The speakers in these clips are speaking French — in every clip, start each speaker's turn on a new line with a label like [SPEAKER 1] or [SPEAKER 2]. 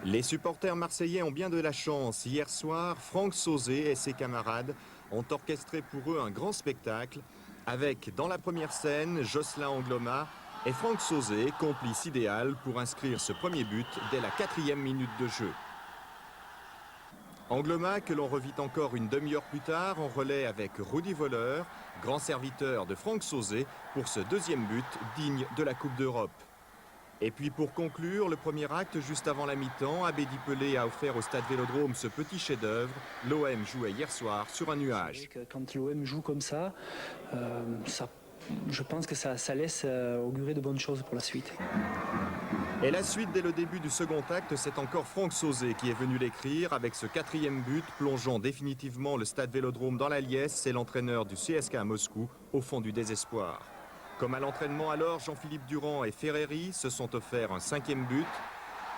[SPEAKER 1] Les supporters marseillais ont bien de la chance. Hier soir, Franck Sauzet et ses camarades ont orchestré pour eux un grand spectacle avec, dans la première scène, Jocelyn Angloma et Franck Sauzet, complice idéal pour inscrire ce premier but dès la 4e minute de jeu. Angloma, que l'on revit encore une demi-heure plus tard, en relais avec Rudy Voleur, grand serviteur de Franck Sauzet, pour ce deuxième but digne de la Coupe d'Europe. Et puis pour conclure, le premier acte, juste avant la mi-temps, Abedi Pelé a offert au Stade Vélodrome ce petit chef-d'œuvre. L'OM jouait hier soir sur un nuage.
[SPEAKER 2] Quand l'OM joue comme ça, je pense que ça laisse augurer de bonnes choses pour la suite.
[SPEAKER 1] Et la suite, dès le début du second acte, c'est encore Franck Sauzet qui est venu l'écrire avec ce 4e but, plongeant définitivement le Stade Vélodrome dans la liesse. C'est l'entraîneur du CSKA à Moscou au fond du désespoir. Comme à l'entraînement alors, Jean-Philippe Durand et Ferreri se sont offerts un 5e but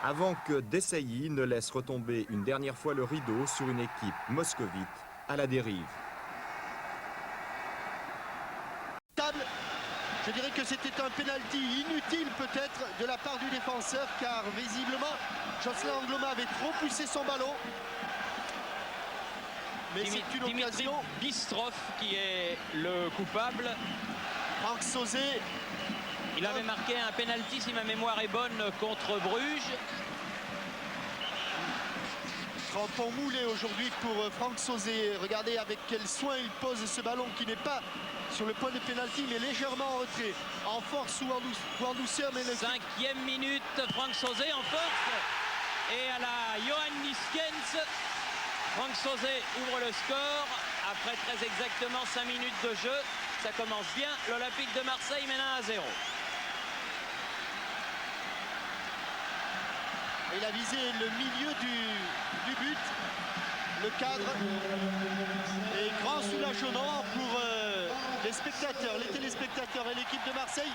[SPEAKER 1] avant que Desailly ne laisse retomber une dernière fois le rideau sur une équipe moscovite à la dérive.
[SPEAKER 3] Je dirais que c'était un penalty inutile peut-être de la part du défenseur, car visiblement Jocelyn Angloma avait trop poussé son ballon. Mais c'est une occasion.
[SPEAKER 4] Bistrov qui est le coupable.
[SPEAKER 3] Franck Sauzet.
[SPEAKER 4] Il avait marqué un penalty, si ma mémoire est bonne, contre Bruges.
[SPEAKER 3] Crampon moulé aujourd'hui pour Franck Sauzet. Regardez avec quel soin il pose ce ballon qui n'est pas sur le point de pénalty, mais légèrement en retrait, en force ou en douceur. Mais le
[SPEAKER 4] 5e minute, Franck Sauzet en force. Et à la Johan Niskens, Franck Sauzet ouvre le score. Après très exactement 5 minutes de jeu, ça commence bien. L'Olympique de Marseille mène 1-0.
[SPEAKER 3] Il a visé le milieu du but, le cadre. Et grand soulagement pour les spectateurs, les téléspectateurs et l'équipe de Marseille